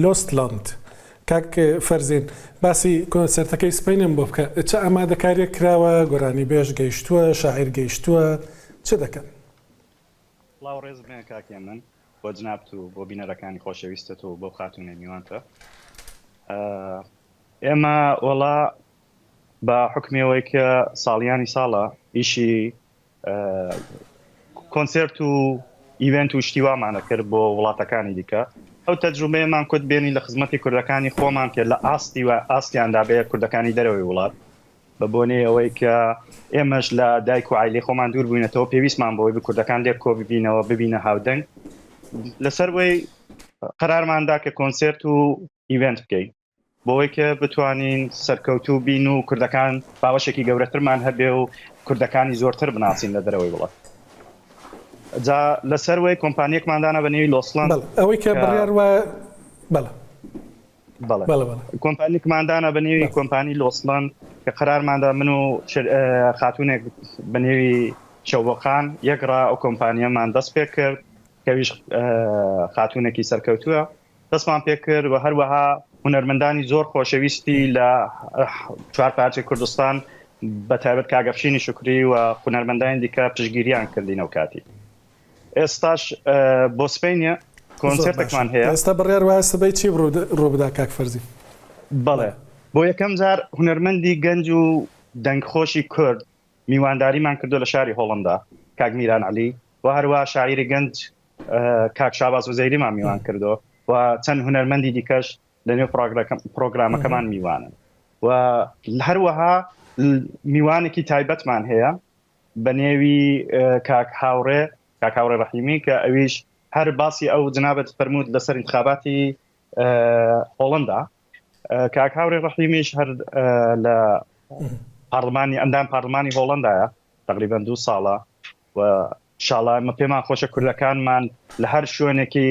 لۆستلاند کاک فەرزین باسی کۆنسرتەکەی سپینم بۆ بکە چه ئامادەکاریەک کراوە گۆرانی بێژ گەیشتووە شاعیر گەیشتووە چ دەکەن؟ وڵاو ڕێز بێن کاکێ من بۆ جنابت و بۆ بینەرەکانی خۆشەویستت و بۆ خاتونێ میوانتە ئێمە وەڵا بە حکمەوەی کە ساڵیانی ساڵە ئیشی کۆنسرت و ئیڤنت و شتیوامانە کرد بۆ وڵاتەکانی دیکە ئەو تەجروبەیەمان کورد بێنی لە خزمەتی کوردەکانی خۆمان کرد لە ئاستی و ئاستیاندا بێ کوردەکانی دەرەوەی وڵات بە بۆنێ ئەوەی کە ئێمەش لە دایک و عیلەی خۆمان دوور بووینەتەوە پێویستمان بۆی بە کوردەکان لێک کۆ ببینەوە ببینە هاودەنگ لەسەر وەی قەرارماندا کە کۆنسرت و ئیڤنت بکەین بۆی کە بتوانین سەرکەوتوو بین و کوردەکان باوەشێکی گەورەترمان هەبێ و کوردەکانی زۆرتر بناسیین لە دەرەوەی وڵات جا لەسەر وەی کۆمپانیەکماندانە بە نێوی لۆسلاند ئەوەی کە بڕیار وە کۆمپانیەکماندانە بە نێوی کۆمپانی لۆسلاند کە قەرارماندا من و خاتونێک بە نێوی شەوبۆخان یەکڕا ئەو کۆمپانیەمان دەست پێ کرد کەویش خاتونێکی سەرکەوتووە دەستمان پێ کرد و هەروەها هونەرمەندانی زۆر خۆشەویستی لە 4 پارچەی کوردستان بە تایبەت کاگەفشینی شکری و هونەرمەندانی دیکە پشتگیریان کردینەوە کاتی ئێستاش بۆ سپینە کۆنسرتێکمان هەیە ئێستا بڕیار وایە سبەی چی ڕۆبدا کاک فەرزی بەڵێ بۆ یەکەم جار هونەرمەندی گەنج و دەنگخۆشی کورد میوانداریمان کردو لە شاری هۆڵندا کاک میران عەلی و هەروە شاعیری گەنج کاک شاباز وزەیریمان میوان کردو و چەند هونەرمەندی دیکەش لە نێو پرۆگرامەکەمان میوانن و هەروەها میوانێکی تایبەتمان هەیە بە نێوی کاک هاوڕێ ڕەحیمی کە ئەویش هەر باسی ئەو جنابەت فەرموود لەسەر انتخاباتی هۆڵندا کاک هاوڕێ ڕەحیمیش هەر لە پارلمانی ئەندام پارلمانی هۆڵندایە تقریبا 2 ساڵە و ئینشاڵڵا ئێمە پێمان خۆشە کوردەکانمان لە هەر شوێنێکی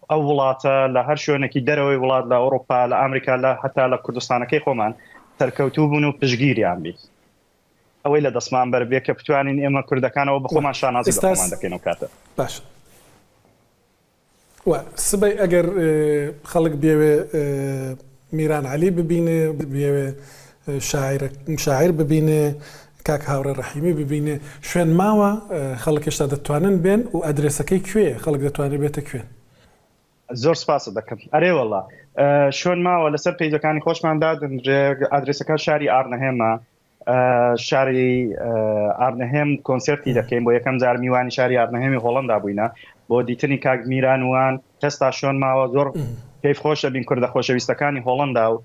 ئەو وڵاتە لە هەر شوێنێکی دەرەوەی وڵات لە ئەوروپا لە ئەمریکا لە حتا لە کوردستانەکەی خۆمان سەرکەوتوو بوون و پشگیریان بیت ئەوەی لە دەستمان بەربێ کە بتوانین ئێمە کوردەکانەوە بخۆمان شانازی بە خۆمان دەکەینەوە کاتە باش سبەی ئەگەر خەڵک بێوێ میران عەلی ببینێ بێوێ شاعیر ببینێ کاک هاورە ڕەحیمی ببینێ شوێن ماوە خەڵک هێشتا دەتوانن بێن و ئەدرێسەکەی کوێ خەڵک دەتوانێت بێتە کوێن زۆر سپاسە دەکەم ئەرێ وەڵا شوێن ماوە لەسەر پێیجەکانی خۆشماندا ئادرێسەکە شاری ئارنەهێمە شاری ئارنەهێم کۆنسرتی دەکەین بۆ یەکەم جار میوانی شاری ئارنەهێمی هۆڵندا بووینە بۆ دیتنی کاک میرانوان هێستا شوێن ماوە زۆر پێی خۆش دەبین کوردە خۆشەویستەکانی هۆڵندا و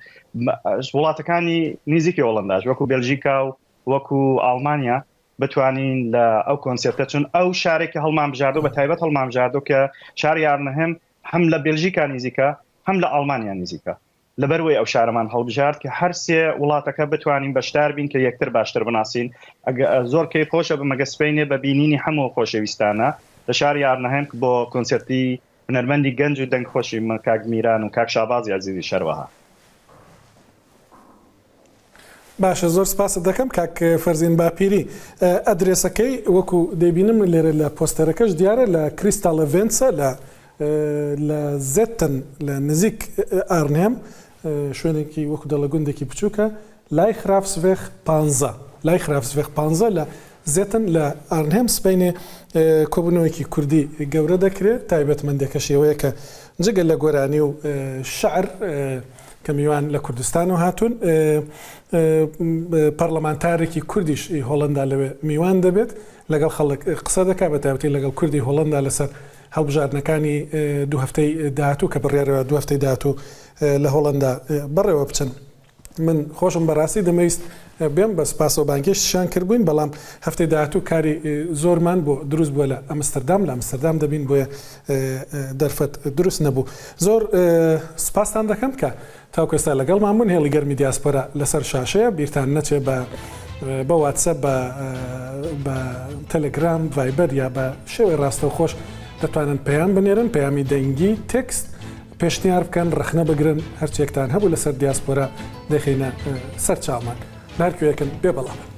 وڵاتەکانی نزیکی هۆڵنداش وەکو بێلژیکا و وەکو ئەڵمانیا بتوانین لە ئەو کۆنسرتە چون ئەو شارێکی هەڵمان بژاردو بە تایبەت هەڵمان بژاردو کە شاری ئارنەهێم هەم لە بێلژیکا نزیکە هەم لە ئەڵمانیا نزیکە لەبەروەی ئەو شارەمان هەڵبژارد کە هەر سێ وڵاتەکە بتوانین بەشدار بین کە یەکتر باشتر بناسین زۆر کەی خۆشە بمەگەسپێنێ بە بینینی هەموو خۆشەویستانە لە شاری ئارنەهێم بۆ کۆنسرتی هونەرمەندی گەنج و دەنگخۆشی کاک میران و کاک شابازی عەزیزی شەروەها باشە زۆر سپاس دەکەم کاک فەرزین باپیری ئەدرێسەکەی وەکو دەبینم لێرە لە پۆستەرەکەش دیارە لە کریستال ڤێنسە لە زێتن لە نزیک ئارنێم شوێنێکی وەکو دەڵە گوندێکی بچووکە لای خراپسڤێخ 15 لە زێتن لە ئارنێم سپینێ کۆبوونەوەیکی کوردی گەورە دەکرێت تایبەتمەندێکە شێوەیە کە جگە لە گۆرانی و شعر کە میوان لە کوردستان و هاتوون پەرلەمانتارێکی کوردیش هۆڵندا لەوێ میوان دەبێت لەگەڵ خەڵک قسە دەکات بە تایبەتی لەگەڵ کوردی هۆڵندا لەسەر هەڵبژاردنەکانی دوو هەفتەی داهاتوو کە بڕیارەوە دوو هەفتەی داهاتوو لە هۆڵندا بەڕێوە بچن من خۆشم بەڕاستی دەمەویست بێم بە سپاس و بانگێشتیان کردبووین بەڵام هەفتەی داهاتوو کاری زۆرمان بۆ دروست بووە لە ئەمستەردام لە ئەمستەردام دەبین بۆیە دەرفەت دروست نەبوو زۆر سپاسان دەکەم کە تاوکو ئێستا لەگەڵمان بوون هێڵی گەرمی دیاسپۆرا لەسەر شاشەیە بیرتان نەچێ بە واتسەپ بە تەلەگرام ڤایبەر یا بە شێوەی ڕاستەوخۆش دەتوانن پەیام بنێرن پەیامی دەنگی تێکست پێشنیار بکەن ڕخنە بگرن هەرچێکتان هەبوو لەسەر دیاسپۆرا دەخینە سەر چاومان هەرکوێکن بێ بەڵام